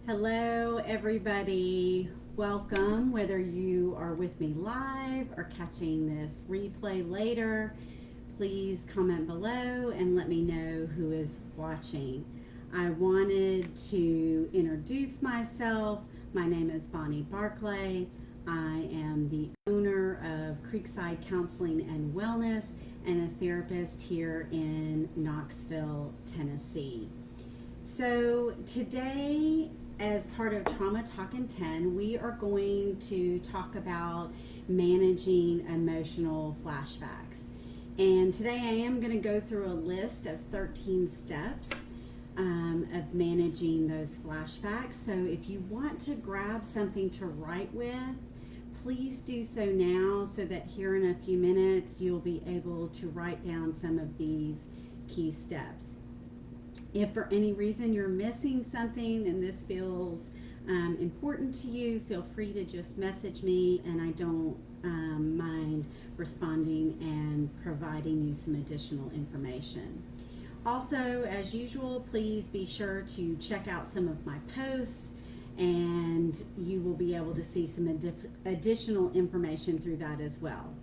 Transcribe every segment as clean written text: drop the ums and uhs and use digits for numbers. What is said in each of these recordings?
Hello, everybody. Welcome, whether you are with me live or catching this replay later. Please comment below and let me know who is watching. I wanted to introduce myself. My name is Bonnie Barclay. I am the owner of Creekside Counseling and Wellness and a therapist here in Knoxville, Tennessee. So today, as part of Trauma Talk in 10, we are going to talk about managing emotional flashbacks. And today I am going to go through a list of 13 steps of managing those flashbacks. So if you want to grab something to write with, please do so now so that here in a few minutes you'll be able to write down some of these key steps. If for any reason you're missing something and this feels important to you, feel free to just message me, and I don't mind responding and providing you some additional information. Also, as usual, please be sure to check out some of my posts, and you will be able to see some additional information through that as well.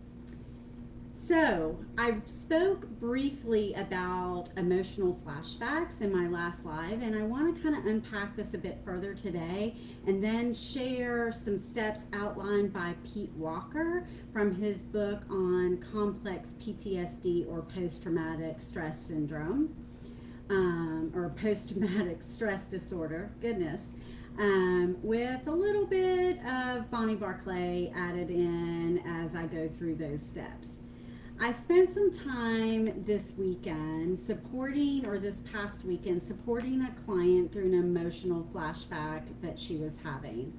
So, I spoke briefly about emotional flashbacks in my last live, and I want to kind of unpack this a bit further today and then share some steps outlined by Pete Walker from his book on Complex PTSD or post-traumatic stress syndrome, or post-traumatic stress disorder, with a little bit of Bonnie Barclay added in as I go through those steps. I spent some time this past weekend supporting a client through an emotional flashback that she was having.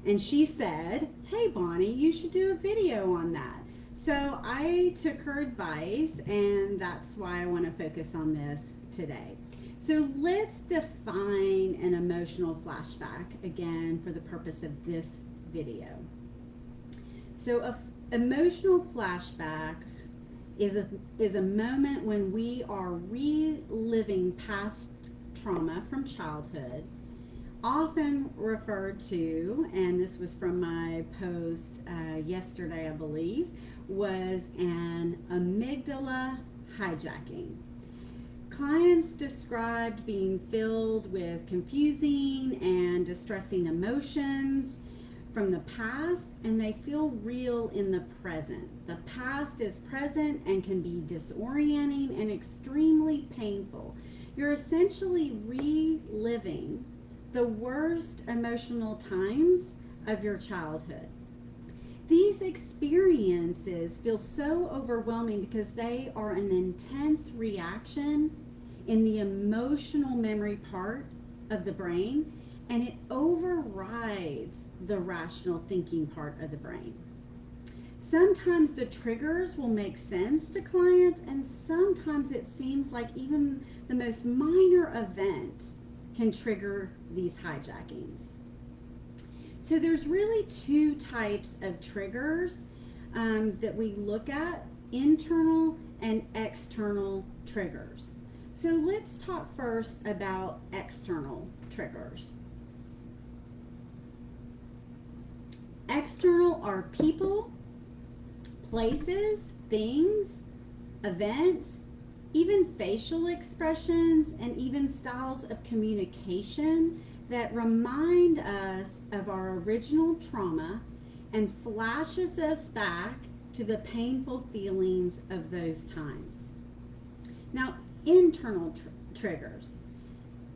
And she said, "Hey Bonnie, you should do a video on that." So I took her advice, and that's why I want to focus on this today. So let's define an emotional flashback again for the purpose of this video. So an emotional flashback is a moment when we are reliving past trauma from childhood, often referred to, and this was from my post yesterday, I believe, was an amygdala hijacking. Clients described being filled with confusing and distressing emotions from the past, and they feel real in the present. The past is present and can be disorienting and extremely painful. You're essentially reliving the worst emotional times of your childhood. These experiences feel so overwhelming because they are an intense reaction in the emotional memory part of the brain, and it overrides the rational thinking part of the brain. Sometimes the triggers will make sense to clients, and sometimes it seems like even the most minor event can trigger these hijackings. So there's really two types of triggers that we look at: internal and external triggers. So let's talk first about external triggers. External are people, places, things, events, even facial expressions, and even styles of communication that remind us of our original trauma and flashes us back to the painful feelings of those times. Now, internal triggers.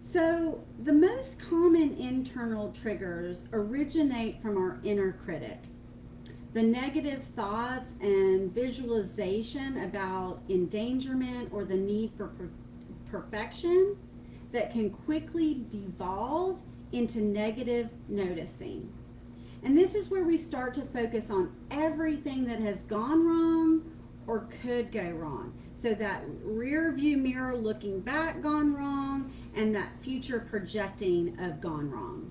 So the most common internal triggers originate from our inner critic. The negative thoughts and visualization about endangerment or the need for perfection that can quickly devolve into negative noticing. And this is where we start to focus on everything that has gone wrong or could go wrong. So that rear view mirror looking back gone wrong, and that future projecting of gone wrong.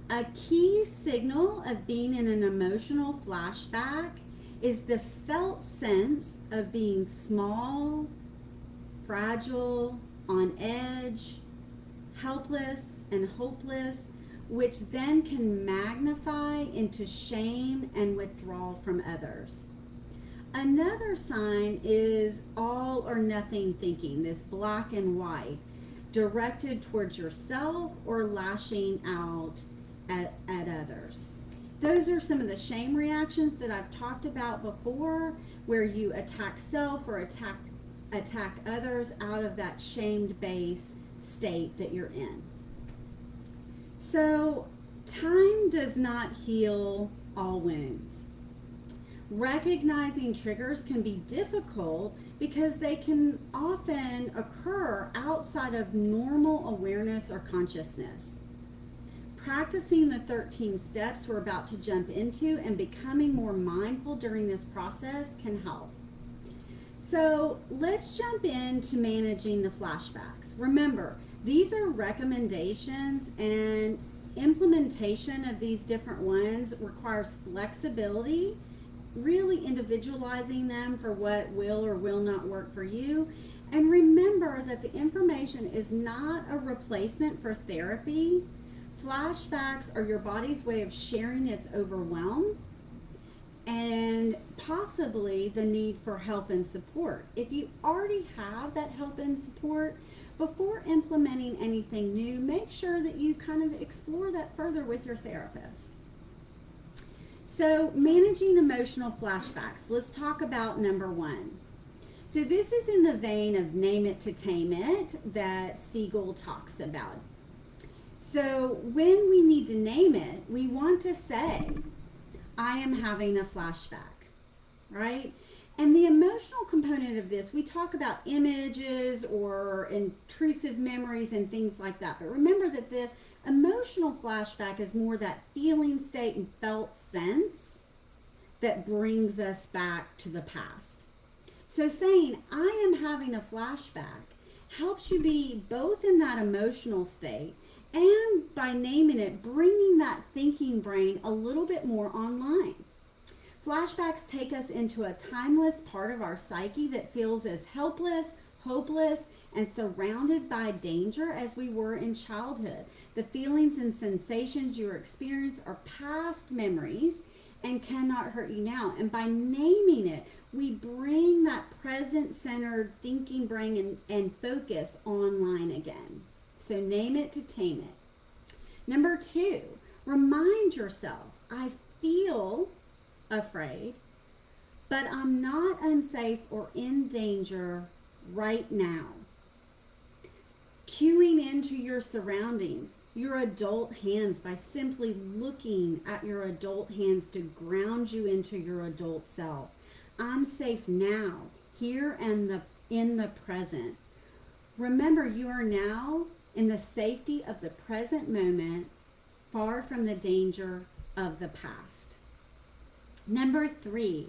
A key signal of being in an emotional flashback is the felt sense of being small, fragile, on edge, helpless, and hopeless, which then can magnify into shame and withdrawal from others. Another sign is all or nothing thinking, this black and white, directed towards yourself or lashing out at others. Those are some of the shame reactions that I've talked about before, where you attack self or attack others out of that shamed base state that you're in. So, time does not heal all wounds. Recognizing triggers can be difficult because they can often occur outside of normal awareness or consciousness. Practicing the 13 steps we're about to jump into and becoming more mindful during this process can help. So let's jump into managing the flashbacks. Remember, these are recommendations, and implementation of these different ones requires flexibility, really individualizing them for what will or will not work for you. And remember that the information is not a replacement for therapy. Flashbacks are your body's way of sharing its overwhelm and possibly the need for help and support. If you already have that help and support, before implementing anything new, make sure that you kind of explore that further with your therapist. So, managing emotional flashbacks. Let's talk about number 1. So this is in the vein of name it to tame it that Siegel talks about. So when we need to name it, we want to say, I am having a flashback, right? And the emotional component of this, we talk about images or intrusive memories and things like that. But remember that the emotional flashback is more that feeling state and felt sense that brings us back to the past. So saying, I am having a flashback helps you be both in that emotional state and by naming it, bringing that thinking brain a little bit more online. Flashbacks take us into a timeless part of our psyche that feels as helpless, hopeless, and surrounded by danger as we were in childhood. The feelings and sensations you experience are past memories and cannot hurt you now. And by naming it, we bring that present-centered thinking brain and focus online again. So name it to tame it. Number 2, remind yourself, I feel afraid, but I'm not unsafe or in danger right now. Cueing into your surroundings, your adult hands, by simply looking at your adult hands to ground you into your adult self. I'm safe now, here and in the present. Remember, you are now in the safety of the present moment, far from the danger of the past. Number 3,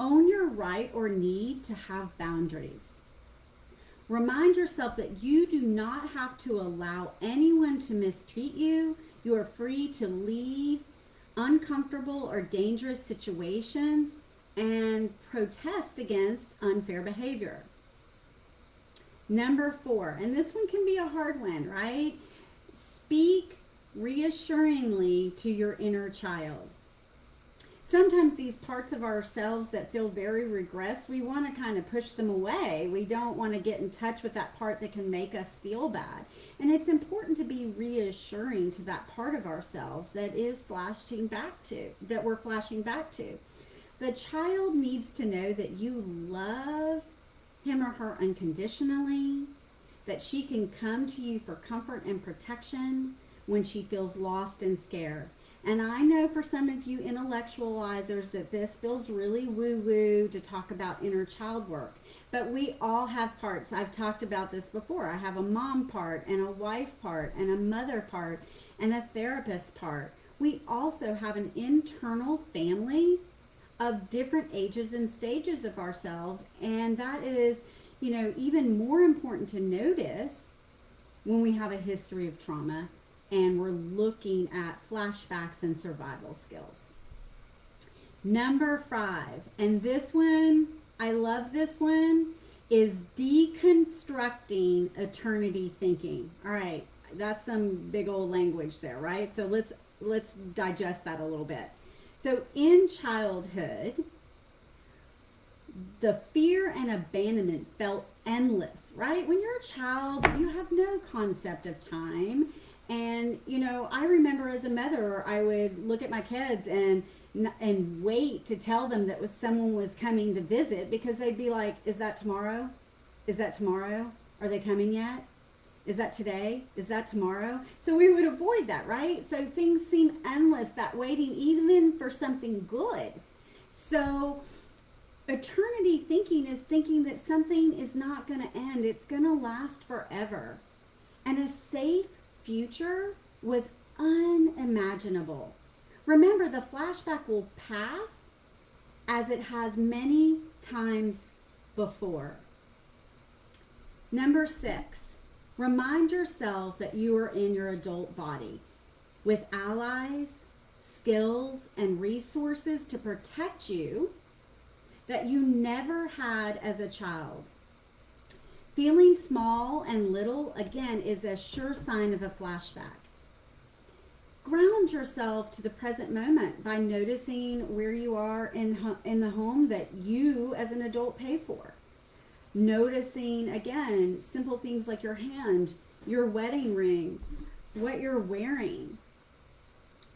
own your right or need to have boundaries. Remind yourself that you do not have to allow anyone to mistreat you. You are free to leave uncomfortable or dangerous situations and protest against unfair behavior. Number 4, and this one can be a hard one, right? Speak reassuringly to your inner child. Sometimes these parts of ourselves that feel very regressed, we want to kind of push them away. We don't want to get in touch with that part that can make us feel bad. And it's important to be reassuring to that part of ourselves that is flashing back to, that we're flashing back to. The child needs to know that you love him or her unconditionally, that she can come to you for comfort and protection when she feels lost and scared. And I know for some of you intellectualizers that this feels really woo-woo to talk about inner child work, but we all have parts. I've talked about this before. I have a mom part and a wife part and a mother part and a therapist part. We also have an internal family of different ages and stages of ourselves, and that is, even more important to notice when we have a history of trauma and we're looking at flashbacks and survival skills. Number 5, and this one, I love this one, is deconstructing eternity thinking. All right, That's some big old language there, right? So let's digest that a little bit. So in childhood, the fear and abandonment felt endless, right? When you're a child, you have no concept of time. And, I remember as a mother, I would look at my kids and wait to tell them that someone was coming to visit, because they'd be like, is that tomorrow? Is that tomorrow? Are they coming yet? Is that today? Is that tomorrow? So we would avoid that, right? So things seem endless, that waiting even for something good. So eternity thinking is thinking that something is not going to end. It's going to last forever. And a safe future was unimaginable. Remember, the flashback will pass as it has many times before. Number 6, remind yourself that you are in your adult body with allies, skills, and resources to protect you that you never had as a child. Feeling small and little, again, is a sure sign of a flashback. Ground yourself to the present moment by noticing where you are in the home that you as an adult pay for. Noticing, again, simple things like your hand, your wedding ring, what you're wearing.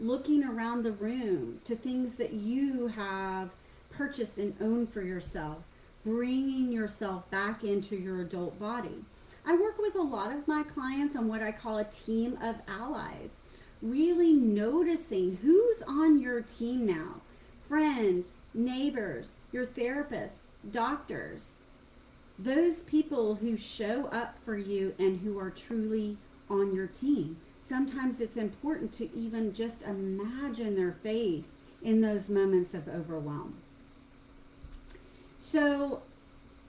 Looking around the room to things that you have purchased and owned for yourself. Bringing yourself back into your adult body. I work with a lot of my clients on what I call a team of allies. Really noticing who's on your team now. Friends, neighbors, your therapist, doctors. Those people who show up for you and who are truly on your team. Sometimes it's important to even just imagine their face in those moments of overwhelm. So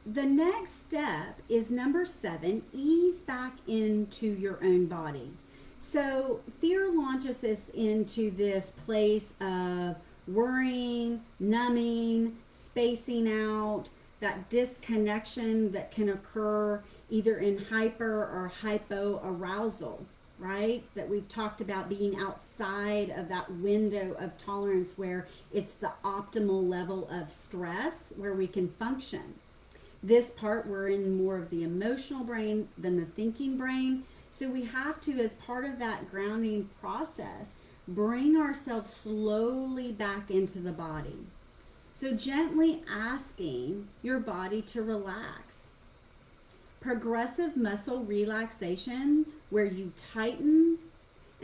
the next step is number 7, ease back into your own body. So fear launches us into this place of worrying, numbing, spacing out, that disconnection that can occur either in hyper or hypo arousal, right? That we've talked about being outside of that window of tolerance where it's the optimal level of stress where we can function. This part, we're in more of the emotional brain than the thinking brain. So we have to, as part of that grounding process, bring ourselves slowly back into the body. So gently asking your body to relax. Progressive muscle relaxation, where you tighten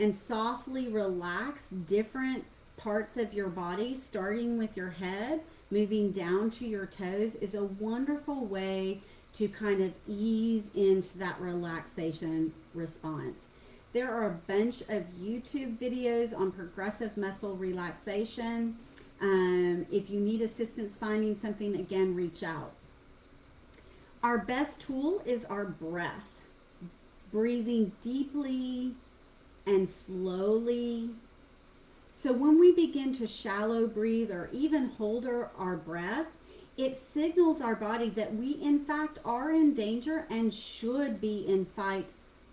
and softly relax different parts of your body, starting with your head, moving down to your toes, is a wonderful way to kind of ease into that relaxation response. There are a bunch of YouTube videos on progressive muscle relaxation. If you need assistance finding something, again, reach out. Our best tool is our breath. Breathing deeply and slowly. So when we begin to shallow breathe or even hold our breath, it signals our body that we in fact are in danger and should be in fight,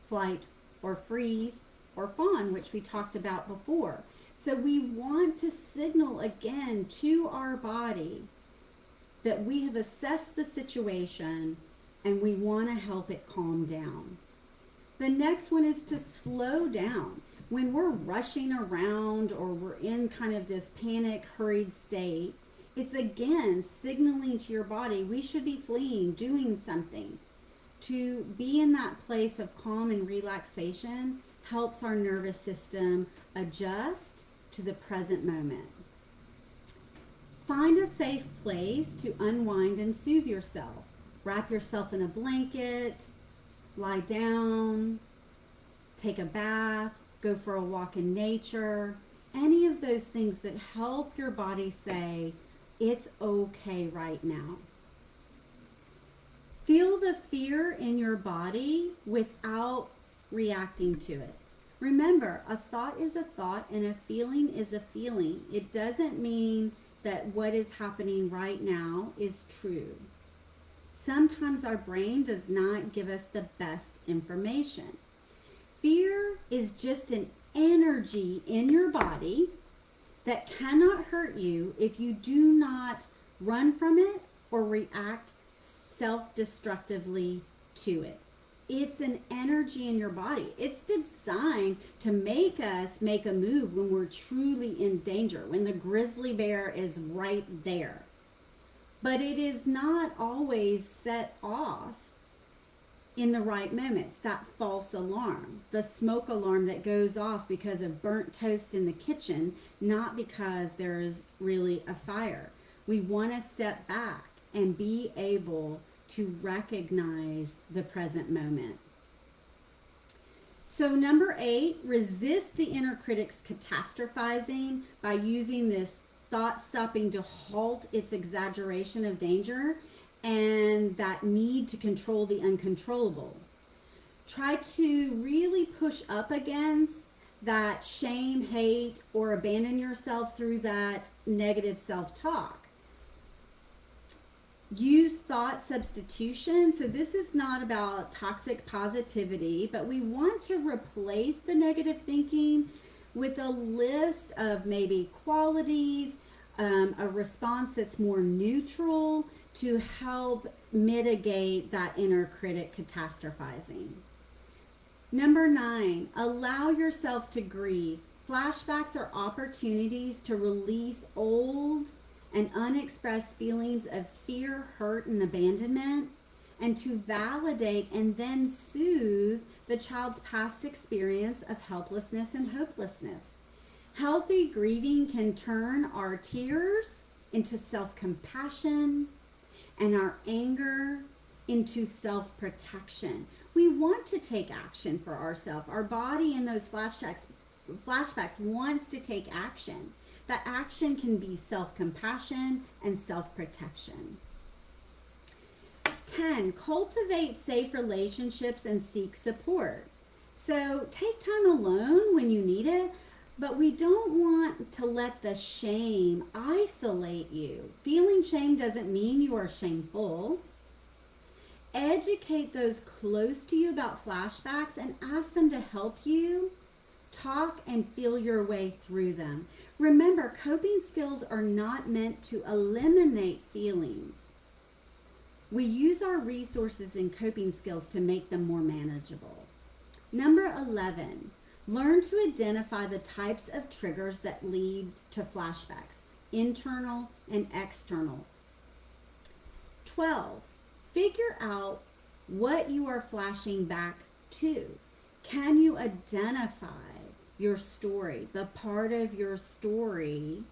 flight, or freeze, or fawn, which we talked about before. So we want to signal again to our body that we have assessed the situation and we want to help it calm down. The next one is to slow down. When we're rushing around or we're in kind of this panic, hurried state, it's again signaling to your body we should be fleeing, doing something. To be in that place of calm and relaxation helps our nervous system adjust to the present moment. Find a safe place to unwind and soothe yourself. Wrap yourself in a blanket, lie down, take a bath, go for a walk in nature, any of those things that help your body say, it's okay right now. Feel the fear in your body without reacting to it. Remember, a thought is a thought and a feeling is a feeling. It doesn't mean that what is happening right now is true. Sometimes our brain does not give us the best information. Fear is just an energy in your body that cannot hurt you if you do not run from it or react self-destructively to it. It's an energy in your body. It's designed to make us make a move when we're truly in danger, when the grizzly bear is right there. But it is not always set off in the right moments. That false alarm, the smoke alarm that goes off because of burnt toast in the kitchen, not because there's really a fire. We want to step back and be able to recognize the present moment. So number 8, resist the inner critic's catastrophizing by using this thought stopping to halt its exaggeration of danger and that need to control the uncontrollable. Try to really push up against that shame, hate, or abandon yourself through that negative self-talk. Use thought substitution. So this is not about toxic positivity, but we want to replace the negative thinking with a list of maybe qualities, a response that's more neutral to help mitigate that inner critic catastrophizing. Number 9, allow yourself to grieve. Flashbacks are opportunities to release old and unexpressed feelings of fear, hurt, and abandonment, and to validate and then soothe the child's past experience of helplessness and hopelessness. Healthy grieving can turn our tears into self-compassion and our anger into self-protection. We want to take action for ourselves. Our body in those flashbacks wants to take action. That action can be self-compassion and self-protection. 10, cultivate safe relationships and seek support. So take time alone when you need it, but we don't want to let the shame isolate you. Feeling shame doesn't mean you are shameful. Educate those close to you about flashbacks and ask them to help you talk and feel your way through them. Remember, coping skills are not meant to eliminate feelings. We use our resources and coping skills to make them more manageable. Number 11, learn to identify the types of triggers that lead to flashbacks, internal and external. 12, figure out what you are flashing back to. Can you identify your story, the part of your story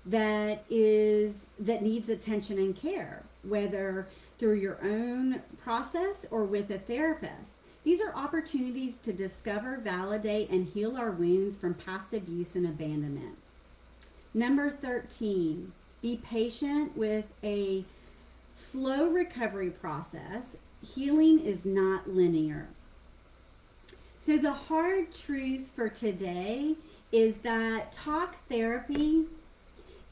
that needs attention and care, whether through your own process or with a therapist? These are opportunities to discover, validate, and heal our wounds from past abuse and abandonment. Number 13, be patient with a slow recovery process. Healing is not linear. So the hard truth for today is that talk therapy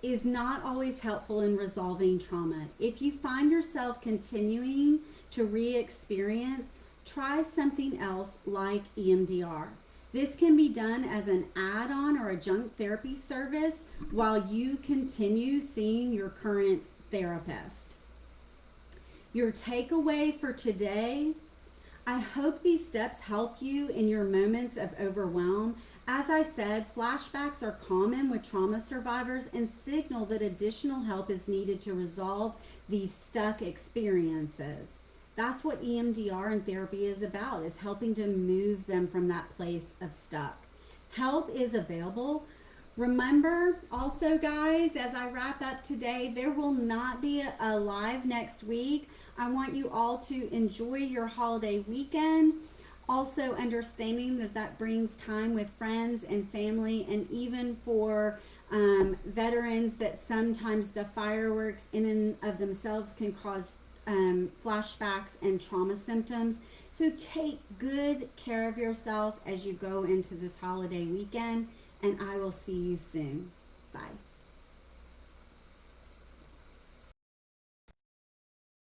is not always helpful in resolving trauma. If you find yourself continuing to re-experience, try something else like EMDR. This can be done as an add-on or adjunct therapy service while you continue seeing your current therapist. Your takeaway for today: I hope these steps help you in your moments of overwhelm. As I said, flashbacks are common with trauma survivors and signal that additional help is needed to resolve these stuck experiences. That's what EMDR and therapy is about, is helping to move them from that place of stuck. Help is available. Remember also, guys, as I wrap up today, there will not be a live next week. I want you all to enjoy your holiday weekend. Also understanding that brings time with friends and family, and even for veterans, that sometimes the fireworks in and of themselves can cause flashbacks and trauma symptoms. So take good care of yourself as you go into this holiday weekend, and I will see you soon. Bye.